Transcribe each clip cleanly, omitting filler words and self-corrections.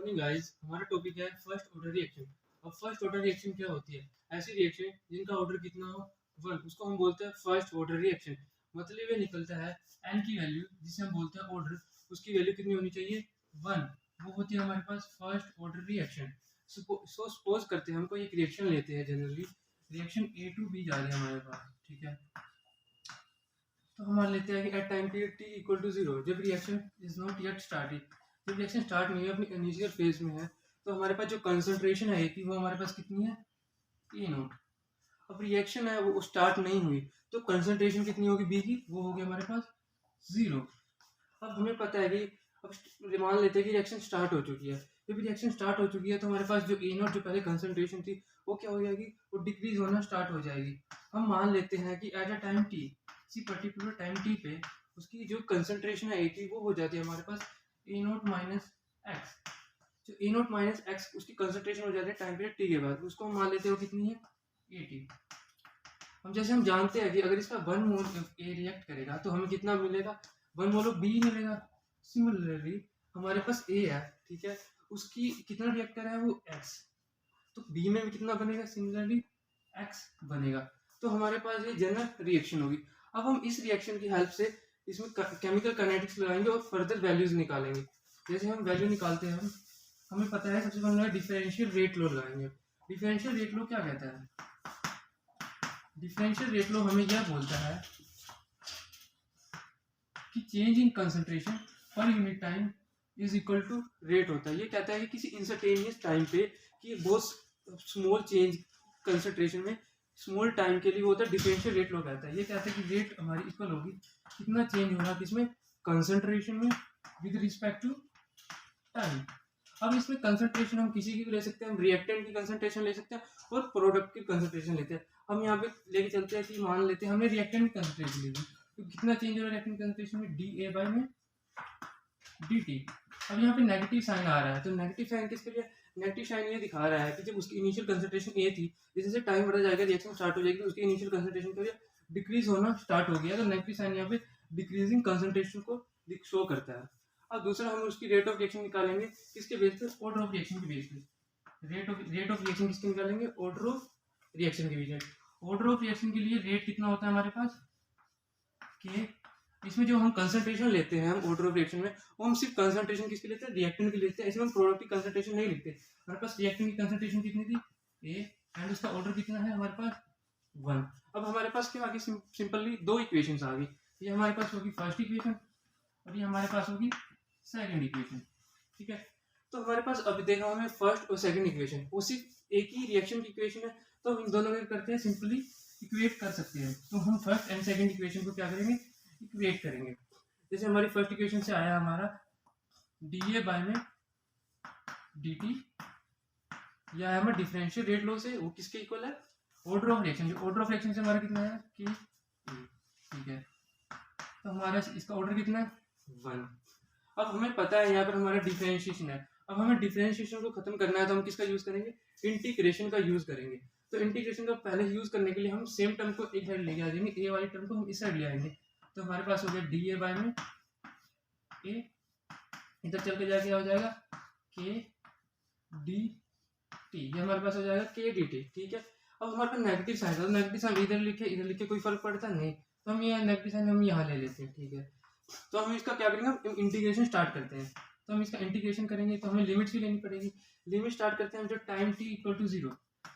Morning guys, हमारा topic है first order reaction. अब फर्स्ट ऑर्डर रिएक्शन क्या होती है? ऐसी रिएक्शन जिनका ऑर्डर कितना हो 1, उसको हम बोलते हैं फर्स्ट ऑर्डर रिएक्शन। मतलब ये निकलता है n की वैल्यू जिसे हम बोलते हैं ऑर्डर, उसकी वैल्यू कितनी होनी चाहिए 1। वो होती है हमारे पास फर्स्ट ऑर्डर रिएक्शन। सपोज करते हैं हमको एक रिएक्शन लेते हैं, generally reaction A to B जा रही है हमारे पास, ठीक है। तो हम मान लेते हैं कि at time period T equal to 0, जब reaction is not yet started, जब रिएक्शन स्टार्ट नहीं है, अपनी इनिशियल फेज में है, तो हमारे पास जो कंसंट्रेशन है कि वो हमारे पास कितनी है ई नोट। अब रिएक्शन है वो स्टार्ट नहीं हुई, तो कंसंट्रेशन कितनी होगी बी की, वो होगी हमारे पास 0। अब हमें पता है कि अब मान लेते हैं कि रिएक्शन स्टार्ट हो चुकी है। जब रिएक्शन स्टार्ट हो चुकी है तो हमारे पास जो ए नोट जो पहले कंसंट्रेशन थी वो क्या हो जाएगी, वो डिक्रीज होना स्टार्ट हो जाएगी। हम मान लेते हैं कि एट अ टाइम टी, किसी पर्टिकुलर टाइम टी पे उसकी जो कंसंट्रेशन है ए की वो हो जाती है हमारे पास ए नोट माइनस एक्स। जो ए नोट माइनस एक्स उसकी कंसंट्रेशन हो जाती है टाइम पीरियड टी के बाद, उसको हम मान लेते हो कितनी है ए टी। हम जानते हैं कि अगर इसका 1 मोल ए रिएक्ट करेगा तो हमें कितना मिलेगा, 1 मोल ऑफ बी मिलेगा। सिमिलरली हमारे पास ए है, ठीक है, उसकी कितना रिएक्टर है वो एक्स, तो बी में भी कितना बनेगा, सिमिलरली एक्स बनेगा। तो हमारे पास ये जनरल रिएक्शन होगी। अब हम इस रिएक्शन की हेल्प से इसमें केमिकल काइनेटिक्स लगाएंगे और फर्दर वैल्यूज निकालेंगे। जैसे हम वैल्यू निकालते हैं, हमें पता है सबसे पहले डिफरेंशियल रेट लो लगाएंगे। डिफरेंशियल रेट लो क्या कहता है? डिफरेंशियल रेट लो हमें यह बोलता है कि change in concentration per unit time is equal to rate होता है। ये कहता है कि किसी इंस्टेंटेनियस टाइम पे कि बहुत स्मॉल चेंज कंसंट्रेशन में स्मॉल टाइम के लिए वो होता है डिफरेंशियल रेट लो कहता है। ये कहता है कि रेट हमारी इक्वल होगी कितना चेंज होना किसमें, कंसंट्रेशन में विद रिस्पेक्ट टू टाइम। अब इसमें कंसंट्रेशन हम किसी की भी ले सकते हैं, हम रिएक्टेंट की कंसंट्रेशन ले सकते हैं और प्रोडक्ट की कंसंट्रेशन लेते हैं। हम यहाँ पे लेके चलते हैं कि मान लेते हैं हमने रिएक्टेंट की कंसंट्रेशन ली थी, तो कितना चेंज हो रहा है रिएक्टेंट कंसंट्रेशन में, डी ए बाई में डी टी। अब यहाँ पे नेगेटिव साइन आ रहा है, तो नेगेटिव साइन किसके लिए, नेगेटिव साइन ये दिखा रहा है कि जब उसकी इनिशियल कंसंट्रेशन ए थी, जैसे जैसे टाइम बढ़ा जाएगा रिएक्शन स्टार्ट हो जाएगी, तो उसकी इनिशियल कंसंट्रेशन क्या डिक्रीज होना स्टार्ट हो गया, तो नेगेटिव साइन यहाँ पे डिक्रीजिंग कंसंट्रेशन को शो करता है। अब दूसरा हम उसकी रेट ऑफ रिएक्शन निकालेंगे किसके बेस पे, ऑर्डर ऑफ रिएक्शन के बेस पे। रेट ऑफ रिएक्शन किसके निकालेंगे, ऑर्डर ऑफ रिएक्शन के बेस पे। ऑर्डर ऑफ रिएक्शन के लिए रेट कितना होता है हमारे पास के, इसमें जो हम कंसंट्रेशन लेते हैं हम ऑर्डर ऑफ रिएक्शन में, वो हम सिर्फ कंसंट्रेशन किसके लेते हैं, रिएक्टेंट की लेते हैं। इसमें हम प्रोडक्ट की कंसंट्रेशन नहीं लिखते। हमारे पास रिएक्टेंट की कंसंट्रेशन कितनी थी ए, एंड उसका ऑर्डर कितना है हमारे पास 1। अब हमारे पास क्या आगे सिंपली दो इक्वेशंस आ गई, ये हमारे पास होगी फर्स्ट इक्वेशन और ये हमारे पास होगी सेकंड इक्वेशन, ठीक है। तो हमारे पास अभी देखा हमें फर्स्ट और सेकंड इक्वेशन, वो सिर्फ एक ही रिएक्शन की इक्वेशन है, तो हम इन दोनों को करते हैं सिंपली इक्वेट कर सकते हैं। तो हम फर्स्ट एंड सेकंड इक्वेशन को क्या करेंगे, इक्वेट करेंगे। जैसे हमारी फर्स्ट इक्वेशन से आया हमारा डी ए बाय में डी टी, या हमें डिफरेंशियल रेट लो से वो किसके इक्वल है, ऑर्डर ऑफ रिएक्शन। जो ऑर्डर ऑफ रिएक्शन से हमारा कितना है कि, ठीक है, तो हमारा इसका ऑर्डर कितना है 1। अब हमें पता है यहाँ पर हमारा डिफरेंशिएशन है। अब हमें डिफरेंशिएशन को खत्म करना है, तो हम किसका यूज करेंगे, इंटीग्रेशन का यूज करेंगे। तो इंटीग्रेशन का पहले यूज करने के लिए हम सेम टर्म को एक साइड लेके आ जाएंगे, ए वाली टर्म को हम इस साइड ले आएंगे। तो हमारे पास हो गया डी ए बाय में ए, इधर चल के जाके हो जाएगा के डी टी, ये हमारे पास हो जाएगा के डी टी, ठीक है। अब हमारे पास नेगेटिव साइन है, तो नेगेटिव साइन इधर लिखे कोई फर्क पड़ता नहीं, तो हम ये नेगेटिव साइन हम यहाँ ले लेते हैं, ठीक है। तो हम इसका क्या करेंगे, हम इंटीग्रेशन स्टार्ट करते हैं। तो हम इसका इंटीग्रेशन करेंगे तो हमें लिमिट्स भी लेनी पड़ेगी। लिमिट स्टार्ट करते हैं जब टाइम टी इक्वल टू 0,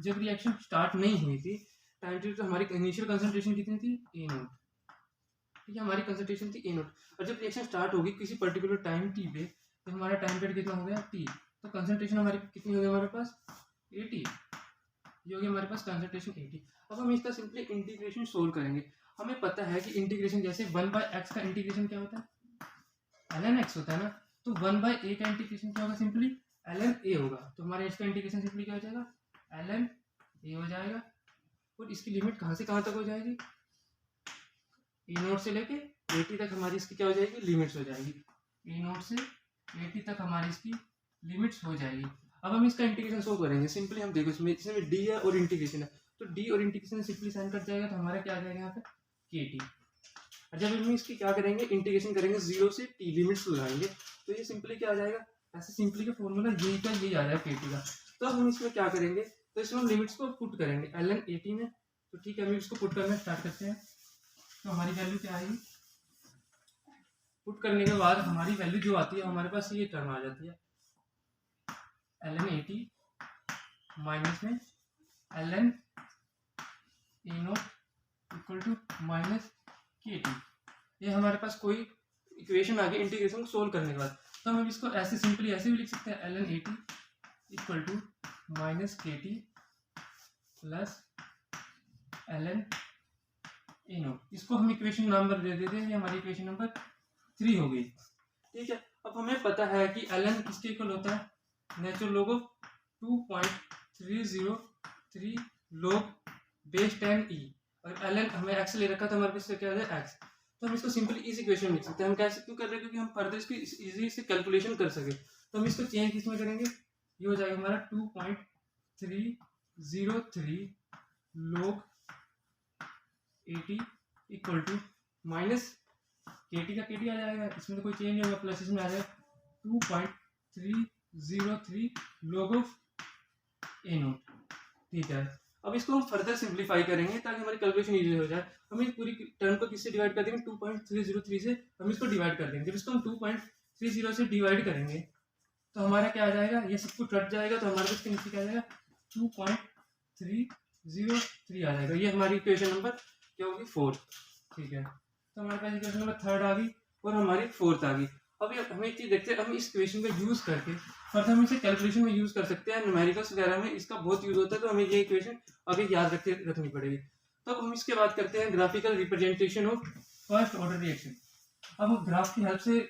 जब रिएक्शन स्टार्ट नहीं हुई थी टाइम टी, तो हमारी इनिशियल कंसंट्रेशन कितनी थी ए नोट, ठीक है, हमारी कंसंट्रेशन थी ए नोट। और जब रिएक्शन स्टार्ट होगी किसी पर्टिकुलर टाइम टी पे, तो हमारा टाइम पीरियड कितना हो गया टी, तो कंसंट्रेशन हमारी कितनी हो गई हमारे पास 80, ये हो गया हमारे पास कंसंट्रेशन 80। अब हम इसका सिंपली इंटीग्रेशन सोल्व करेंगे। हमें पता है कि इंटीग्रेशन जैसे 1/x का इंटीग्रेशन क्या होता है, ln x होता है ना, तो 1/a का इंटीग्रेशन क्या होगा, सिंपली ln a होगा। तो हमारे इसका इंटीग्रेशन सिंपली क्या हो जाएगा, ln a हो जाएगा। और इसकी लिमिट कहाँ से कहाँ तक हो जाएगी, ए नोट से लेके 80 तक हमारी इसकी क्या हो जाएगी, लिमिट्स हो जाएगी। ए नोट से 80 तक हमारी इसकी लिमिट्स हो जाएगी। अब हम इसका इंटीग्रेशन सोल्व करेंगे। सिंपली हम देखो इसमें डी है और इंटीग्रेशन है, तो डी और इंटीग्रेशन सिंपली साइन कट जाएगा, तो हमारा क्या आ जाएगा यहाँ पे के टी। और जब हम इसकी क्या करेंगे, इंटीग्रेशन करेंगे 0 से टी, लिमिट्स लगाएंगे, तो ये सिंपली क्या आ जाएगा ऐसे सिंपली का फॉर्मूला यही का यही आ रहा है KT का। तो हम इसमें क्या करेंगे, तो इसमें हम लिमिट्स को पुट करेंगे ln 80 में। तो ठीक है, हम इसको पुट करना स्टार्ट करते हैं। तो हमारी वैल्यू क्या आएगी, पुट करने के बाद हमारी वैल्यू जो आती है हमारे पास ये टर्म आ जाती है ln 80 माइनस में ln A0 equal to minus KT। ये हमारे पास कोई इक्वेशन आ गई इंटीग्रेशन को सोल्व करने के बाद। तो हम इसको ऐसे सिंपली ऐसे भी लिख सकते हैं ln 80 equal to minus KT plus ln A0। इसको हम इक्वेशन नंबर दे देते हैं, ये हमारी इक्वेशन नंबर 3 हो गई। ठीक है, अब हमें पता है कि ln किसके इक्वल होता है, natural log of 2.303 log base 10e। और ln हमें x ले रखा था, हमारे पास क्या है x। तो हम इसको सिंपली इस इक्वेशन में लिख सकते हैं। हम कैसे क्यों कर रहे हैं, क्योंकि हम फर्दर इसकी इजीली से कैलकुलेशन कर सके। तो हम इसको चेंज किसमें करेंगे, ये हो जाएगा हमारा 2.303 log 80 equal to minus KT का KT आ जाएगा, इसमें तो कोई चेंज नहीं होगा, प्लस इसमें आ जाएगा 2.303 log ऑफ A0। ठीक है, अब इसको हम फर्दर सिंप्लीफाई करेंगे ताकि हमारी कैलकुलेशन इजी हो जाए। हम इस पूरी टर्म को किससे डिवाइड कर देंगे, 2.303 से हम इसको डिवाइड कर देंगे। जब इसको हम 2.30 से डिवाइड करेंगे तो हमारा क्या आ जाएगा, ये सब कुछ कट जाएगा, तो हमारे पास नीचे क्या आ जाएगा 2.303 आ जाएगा। ये हमारी इक्वेशन नंबर क्या होगी 4। ठीक है, तो हमारे पास इक्वेशन नंबर 3 आ गई और हमारी 4 आ गई। अब हम एक चीज देखते हैं, हम इस इक्वेशन का यूज करके फर्दर हम इसे कैलकुलेशन में यूज कर सकते हैं, न्यूमेरिकल्स वगैरह में इसका बहुत यूज होता है। तो हमें ये इक्वेशन अभी याद रखनी पड़ेगी। तो हम इसके बाद करते हैं graphical representation of first order reaction. अब हम ग्राफ की हेल्प से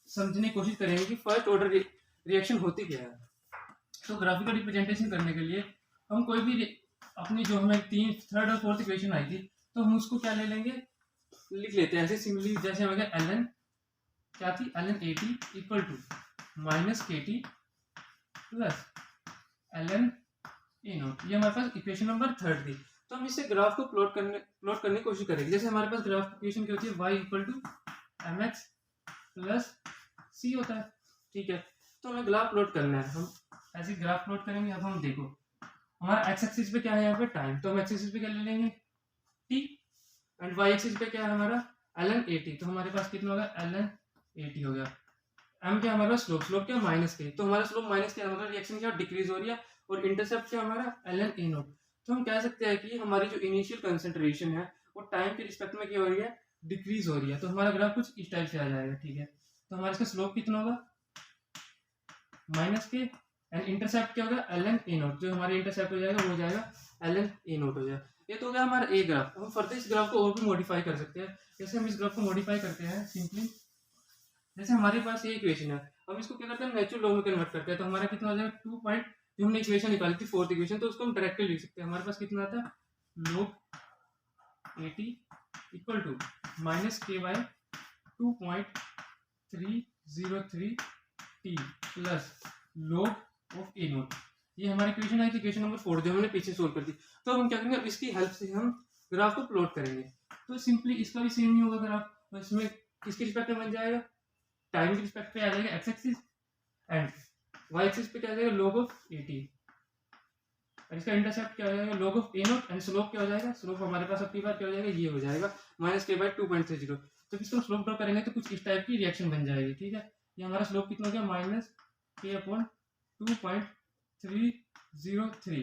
समझने की कोशिश करेंगे कि फर्स्ट ऑर्डर रिएक्शन होती क्या है। तो ग्राफिकल रिप्रेजेंटेशन करने के लिए हम कोई भी अपनी जो हमें थर्ड और फोर्थ इक्वेशन आई थी, तो हम उसको क्या ले लेंगे, लिख लेते हैं ऐसे सिमिलरली। जैसे हमें ln क्या थी, ln 80 equal to minus KT plus ln A0। ये हमारे पास इक्वेशन नंबर 3 थी। तो हम इससे ग्राफ को प्लॉट करने की कोशिश करेंगे। जैसे हमारे पास ग्राफ इक्वेशन क्या होती है, y equal to mx plus c होता है। ठीक है, तो हमें ग्राफ प्लॉट करना है, हम ऐसे ग्राफ प्लॉट करेंगे। अब हम देखो हमारा x एक्सिस पे क्या है, यहाँ पे टाइम, तो हम x एक्सिस पे क्या ले लेंगे t, एंड y एक्सिस पे क्या है हमारा ln 80। तो हमारे पास कितना होगा ln 80 हो गया। m क्या हमारा स्लोप क्या माइनस के, तो हमारा स्लोप माइनस के हमारा रिएक्शन क्या डिक्रीज हो रही है, और इंटरसेप्ट क्या हमारा ln A0। तो हम कह सकते हैं कि हमारी जो इनिशियल कंसंट्रेशन है वो टाइम के रिस्पेक्ट में क्या हो रही है, डिक्रीज हो रही है। तो हमारा ग्राफ कुछ इस टाइप से आ जाएगा। ठीक है, तो हमारा इसका स्लोप कितना होगा माइनस के, एंड इंटरसेप्ट क्या होगा ln A0। जो हमारा इंटरसेप्ट हो जाएगा वो हो जाएगा ln A0 हो जाएगा। ये तो हो गया हमारा ए ग्राफ। हम फर्दर इस ग्राफ को और भी मॉडिफाई कर सकते हैं। जैसे हम इस ग्राफ को मॉडिफाई करते हैं सिंपली, जैसे हमारे पास ये इक्वेशन है, हम इसको क्या करते हैं नेचुरल लॉग में कन्वर्ट करते हैं। तो हमारा कितना हो जाएगा 2 पॉइंट, जो हमने इक्वेशन निकाली थी फोर्थ इक्वेशन, तो उसको हम डायरेक्टली लिख सकते हैं। हमारे पास कितना आता है log 80 equal to minus k by 2.303 t plus log of A0। ये हमारी इक्वेशन है, इक्वेशन नंबर 4 जो हमने पीछे सोल्व कर दी। तो हम क्या करेंगे, अब इसकी हेल्प से हम ग्राफ को प्लॉट करेंगे। तो सिंपली इसका भी सेम ही होगा ग्राफ। तो इसमें किसके रिस्पेक्ट में बन जाएगा, टाइम के रिस्पेक्ट पे आ जाएगा x axis, and y axis पे क्या आ जाएगा log ऑफ 80, और इसका इंटरसेप्ट क्या हो जाएगा log of A0, and slope क्या हो जाएगा, स्लोप हमारे पास अपनी बार क्या हो जाएगा, ये हो जाएगा माइनस k बाई 2.30। तो इसको स्लोप ड्रॉ करेंगे तो कुछ इस टाइप की रिएक्शन बन जाएगी। ठीक है, ये हमारा स्लोप कितना हो गया माइनस k अपॉन 2.303,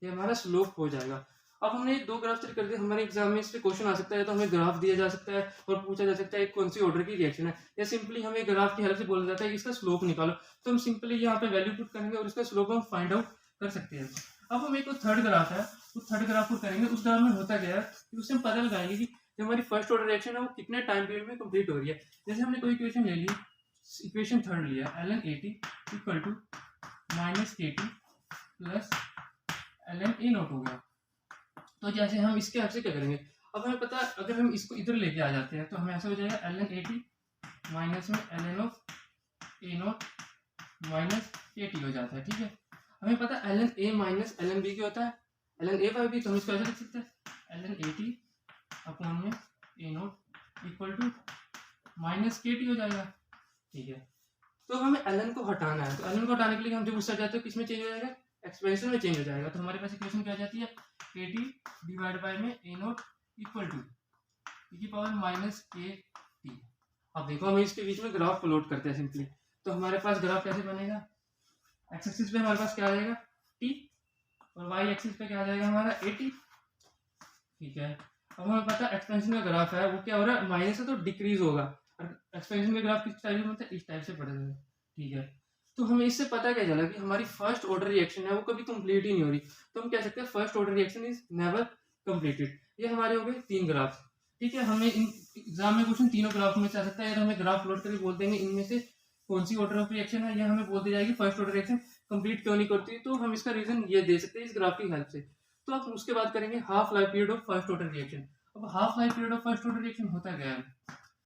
ये हमारा स्लोप हो जाएगा। अब हमने दो ग्राफ कर दिए, हमारे एग्जाम में इस पे क्वेश्चन आ सकता है, तो हमें ग्राफ दिया जा सकता है और पूछा जा सकता है कौन सी ऑर्डर की रिएक्शन है, या सिंपली हमें ग्राफ की हेल्प से बोला जाता है कि इसका स्लोप निकालो। तो हम सिंपली यहाँ पे वैल्यू पुट करेंगे और इसका स्लोप हम फाइंड आउट कर सकते हैं। अब हम एक थर्ड ग्राफ है, तो थर्ड ग्राफ पुट करेंगे। उस ग्राफ में होता क्या है कि उससे हम पता लगाएंगे कि जो हमारी फर्स्ट ऑर्डर रिएक्शन है वो कितने टाइम पीरियड में कंप्लीट हो रही है। जैसे हमने कोई इक्वेशन ले ली, इक्वेशन थर्ड लिया ln 80 equal to minus KT plus ln A0 हो गया। तो जैसे हम इसके हेल्प से क्या करेंगे, अब हमें पता है अगर हम इसको इधर लेके आ जाते हैं तो हमें ऐसा हो जाएगा ln 80 माइनस में ln of A0 minus KT हो जाता है। ठीक है, हमें पता है ln A minus ln B क्या होता है, ln A बाई B। तो हम इसको ऐसे लिख सकते हैं ln 80 अपॉन में A0 equal to minus KT हो जाएगा। ठीक है, तो हमें ln को हटाना है, तो ln को हटाने के लिए हम जब उससे जाते हैं किस में चेंज हो जाएगा, एक्सपेंशन में चेंज हो जाएगा। तो हमारे पास इक्वेशन क्या आ जाती है, kt डिवाइड बाय में a nought equal to e की पावर माइनस के टी। अब देखो हम इसके बीच में ग्राफ प्लॉट करते हैं सिंपली, तो हमारे पास ग्राफ कैसे बनेगा, एक्स एक्सिस पे हमारे पास क्या आ जाएगा t और वाई एक्सिस पे क्या आ जाएगा हमारा 80। ठीक है, अब हमें पता है एक्सपेंशन का ग्राफ है वो क्या हो रहा है, माइनस है तो डिक्रीज होगा, और एक्सपेंशन का ग्राफ किस टाइप में होता है, इस टाइप से पड़ेगा। ठीक है, तो हमें इससे पता क्या चला कि हमारी फर्स्ट ऑर्डर रिएक्शन है वो कभी कंप्लीट ही नहीं हो रही, तो हम कह सकते हैं first order reaction is never completed. ये हमारे हो गए 3 ग्राफ। ठीक है, हमें इन एग्जाम में क्वेश्चन तीनों ग्राफ में से आ सकता है, या हमें ग्राफ प्लॉट करके बोल देंगे इनमें से कौन सी ऑर्डर ऑफ रिएक्शन है, या हमें बोल दी जाएगी फर्स्ट ऑर्डर रिएक्शन कंप्लीट क्यों नहीं करती, तो हम इसका रीजन ये दे सकते हैं इस ग्राफ की हेल्प से। तो अब उसके बाद करेंगे half life period of first order reaction. अब half life period of first order reaction होता क्या है,